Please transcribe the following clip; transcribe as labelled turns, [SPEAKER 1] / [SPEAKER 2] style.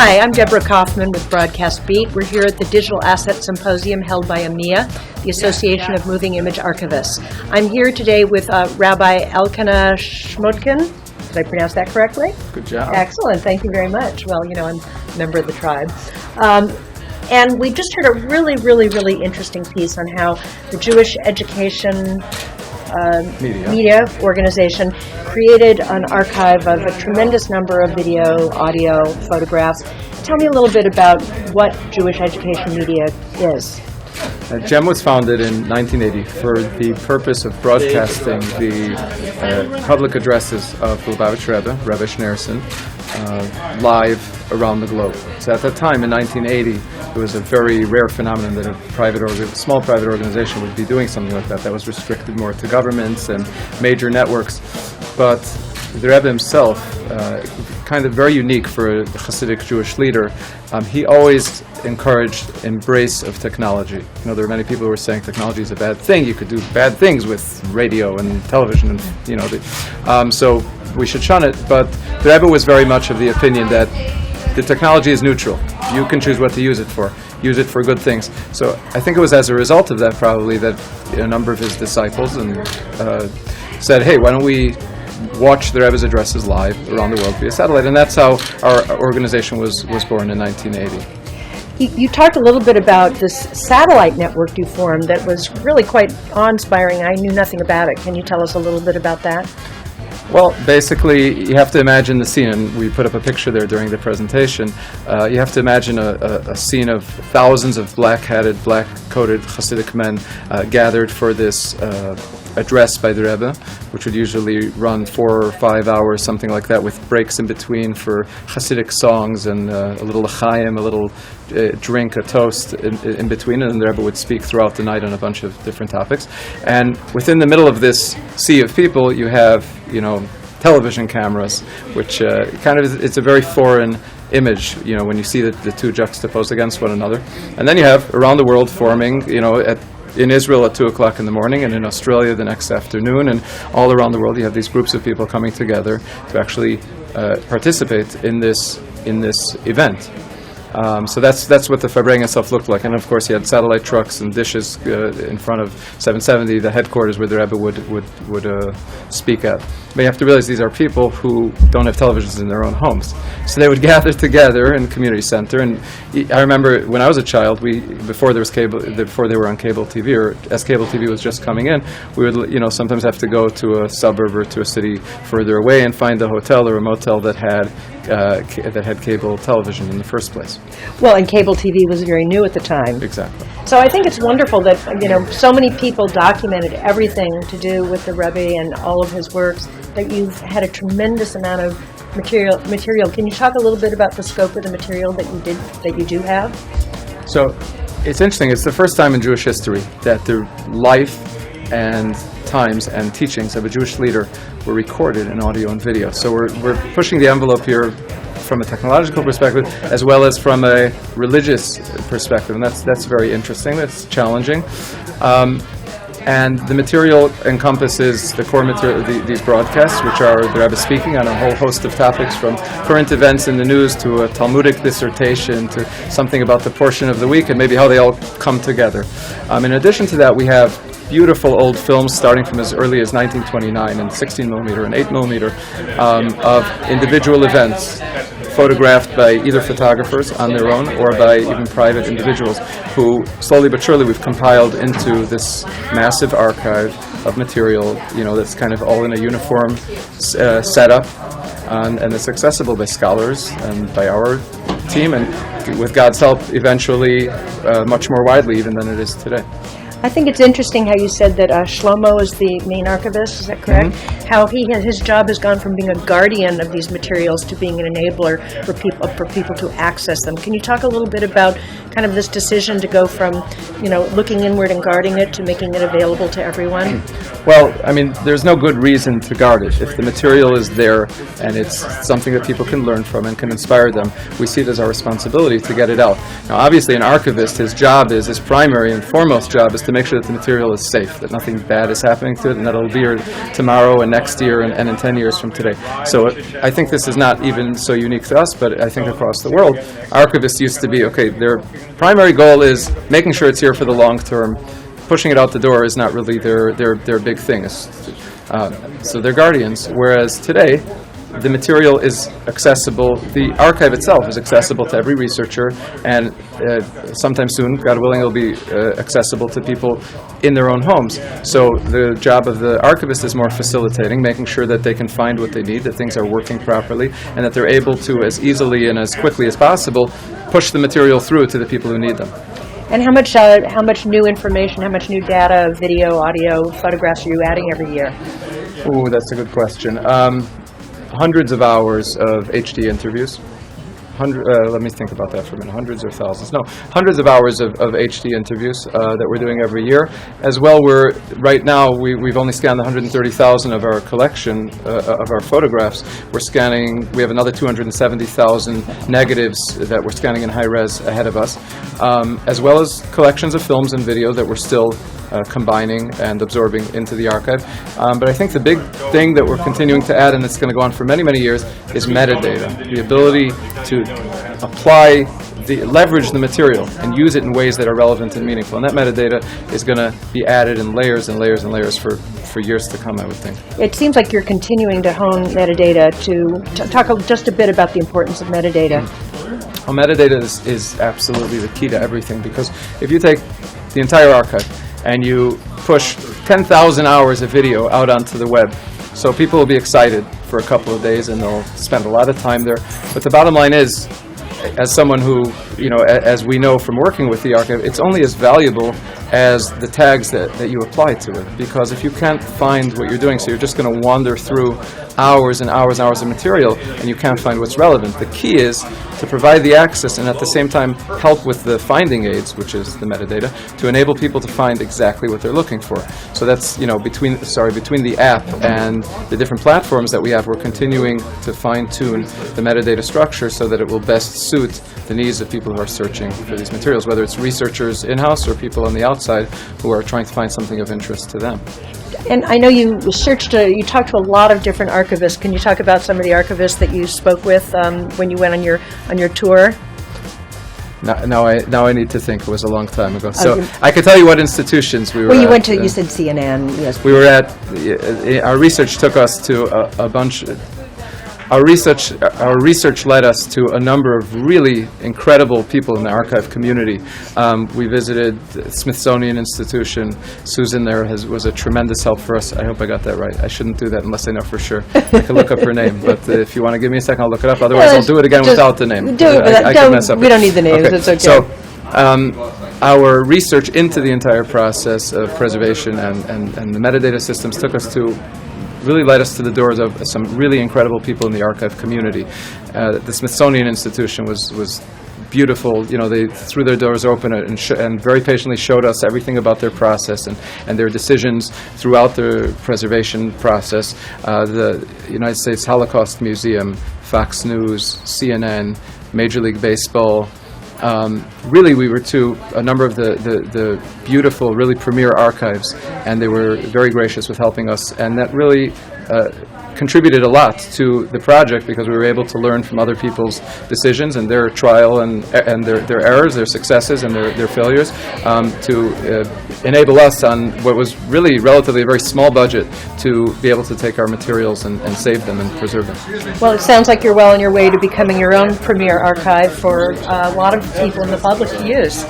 [SPEAKER 1] Hi, I'm Debra Kaufman with Broadcast Beat. We're here at the Digital Asset Symposium held by AMIA, the Association of Moving Image Archivists. I'm here today with Rabbi Elkanah Schmotkin. Did I pronounce that correctly?
[SPEAKER 2] Good job.
[SPEAKER 1] Excellent. Thank you very much. Well, you know, I'm a member of the tribe. And we just heard a really interesting piece on how the Jewish Education Media Organization created an archive of a tremendous number of video, audio, photographs. Tell me a little bit about what Jewish Education Media is.
[SPEAKER 2] GEM was founded in 1980 for the purpose of broadcasting the public addresses of Lubavitch Rebbe, Rabbi Schneerson, live around the globe. So at that time, in 1980, it was a very rare phenomenon that a small private organization would be doing something like that. That was restricted more to governments and major networks. But the Rebbe himself, kind of very unique for a Hasidic Jewish leader, he always encouraged embrace of technology. You know, there are many people who are saying technology is a bad thing. You could do bad things with radio and television, and you know, so we should shun it. But the Rebbe was very much of the opinion that the technology is neutral. You can choose what to use it for. Use it for good things. So I think it was as a result of that probably that a number of his disciples said, hey, why don't we watch the Rebbe's addresses live around the world via satellite? And that's how our organization was born in 1980.
[SPEAKER 1] You talked a little bit about this satellite network you formed that was really quite awe-inspiring. I knew nothing about it. Can you tell us a little bit about that?
[SPEAKER 2] Well, basically, you have to imagine the scene, and we put up a picture there during the presentation. You have to imagine a scene of thousands of black-hatted, black-coated Hasidic men gathered for this address by the Rebbe, which would usually run 4 or 5 hours, something like that, with breaks in between for Hasidic songs and a little l'chaim, a little drink, a toast in between, and the Rebbe would speak throughout the night on a bunch of different topics. And within the middle of this sea of people, you have, you know, television cameras, which it's a very foreign image, you know, when you see the two juxtaposed against one another. And then you have around the world forming, you know, in Israel at 2 o'clock in the morning, and in Australia the next afternoon, and all around the world you have these groups of people coming together to actually participate in this event. So that's what the Farbrengen itself looked like. And of course you had satellite trucks and dishes in front of 770, the headquarters where the Rebbe would speak at. But you have to realize these are people who don't have televisions in their own homes. So they would gather together in the community center. And I remember when I was a child, before they were on cable TV, or as cable TV was just coming in, we would, you know, sometimes have to go to a suburb or to a city further away and find a hotel or a motel that had cable television in the first place.
[SPEAKER 1] Well, and cable TV was very new at the time.
[SPEAKER 2] Exactly.
[SPEAKER 1] So I think it's wonderful that, you know, so many people documented everything to do with the Rebbe and all of his works, that you've had a tremendous amount of material. Can you talk a little bit about the scope of the material that you do have?
[SPEAKER 2] So it's interesting. It's the first time in Jewish history that the life and times and teachings of a Jewish leader were recorded in audio and video. So we're pushing the envelope here from a technological perspective as well as from a religious perspective, and that's very interesting. That's challenging. And the material encompasses the core material, these broadcasts, which are the Rebbe speaking on a whole host of topics, from current events in the news to a Talmudic dissertation to something about the portion of the week and maybe how they all come together. In addition to that, we have beautiful old films starting from as early as 1929 in 16mm and 8mm of individual events photographed by either photographers on their own or by even private individuals who slowly but surely we've compiled into this massive archive of material, you know, that's kind of all in a uniform setup, and it's accessible by scholars and by our team, and with God's help eventually much more widely even than it is today.
[SPEAKER 1] I think it's interesting how you said that Shlomo is the main archivist, is that correct? Mm-hmm. How his job has gone from being a guardian of these materials to being an enabler for people to access them. Can you talk a little bit about kind of this decision to go from, you know, looking inward and guarding it to making it available to everyone?
[SPEAKER 2] Well, I mean, there's no good reason to guard it. If the material is there and it's something that people can learn from and can inspire them, we see it as our responsibility to get it out. Now, obviously, an archivist, his primary and foremost job is to make sure that the material is safe, that nothing bad is happening to it, and that it'll be here tomorrow and next year and in 10 years from today. So I think this is not even so unique to us, but I think across the world, archivists used to be, okay, their primary goal is making sure it's here for the long term. Pushing it out the door is not really their big thing. So they're guardians, whereas today, the material is accessible, the archive itself is accessible to every researcher, and sometime soon, God willing, it will be accessible to people in their own homes. So the job of the archivist is more facilitating, making sure that they can find what they need, that things are working properly, and that they're able to, as easily and as quickly as possible, push the material through to the people who need them.
[SPEAKER 1] And how much new information, how much new data, video, audio, photographs are you adding every year?
[SPEAKER 2] Ooh, that's a good question. Hundreds of hours of HD interviews. Let me think about that for a minute. Hundreds or thousands? No, hundreds of hours of HD interviews that we're doing every year. As well, right now we've only scanned 130,000 of our collection of our photographs. We have another 270,000 negatives that we're scanning in high res ahead of us, as well as collections of films and video that we're still combining and absorbing into the archive. But I think the big thing that we're continuing to add, and it's going to go on for many, many years, is metadata. The ability to leverage the material and use it in ways that are relevant and meaningful. And that metadata is going to be added in layers and layers and layers for years to come, I would think.
[SPEAKER 1] It seems like you're continuing to hone metadata. To talk just a bit about the importance of metadata.
[SPEAKER 2] Well, metadata is absolutely the key to everything, because if you take the entire archive and you push 10,000 hours of video out onto the web, so people will be excited for a couple of days and they'll spend a lot of time there. But the bottom line is, as someone who, as we know from working with the archive, it's only as valuable as the tags that you apply to it. Because if you can't find what you're doing, so you're just going to wander through hours and hours and hours of material and you can't find what's relevant. The key is to provide the access and at the same time help with the finding aids, which is the metadata, to enable people to find exactly what they're looking for. So that's, between the app and the different platforms that we have, we're continuing to fine-tune the metadata structure so that it will best suit the needs of people who are searching for these materials, whether it's researchers in-house or people on the outside who are trying to find something of interest to them.
[SPEAKER 1] And I know you talked to a lot of different archivists. Can you talk about some of the archivists that you spoke with when you went on your tour?
[SPEAKER 2] Now I need to think. It was a long time ago. So I can tell you what institutions we were at.
[SPEAKER 1] Well, you went to, you said CNN, yes.
[SPEAKER 2] We were at, our research took us to a bunch. Our research led us to a number of really incredible people in the archive community. We visited the Smithsonian Institution. Susan there was a tremendous help for us. I hope I got that right. I shouldn't do that unless I know for sure. I can look up her name, but if you want to give me a second, I'll look it up. Otherwise, I'll do it again without the name. I could mess up.
[SPEAKER 1] We don't need the names.
[SPEAKER 2] Okay.
[SPEAKER 1] It's okay.
[SPEAKER 2] So, our research into the entire process of preservation and the metadata systems really led us to the doors of some really incredible people in the archive community. The Smithsonian Institution was beautiful. They threw their doors open and very patiently showed us everything about their process and their decisions throughout the preservation process. The United States Holocaust Museum, Fox News, CNN, Major League Baseball. Really, we were to a number of the beautiful, really premier archives, and they were very gracious with helping us, and that really contributed a lot to the project because we were able to learn from other people's decisions and their trial and their errors, their successes and their failures, to enable us on what was really relatively a very small budget to be able to take our materials and save them and preserve them.
[SPEAKER 1] Well, it sounds like you're well on your way to becoming your own premier archive for a lot of people in the public to use.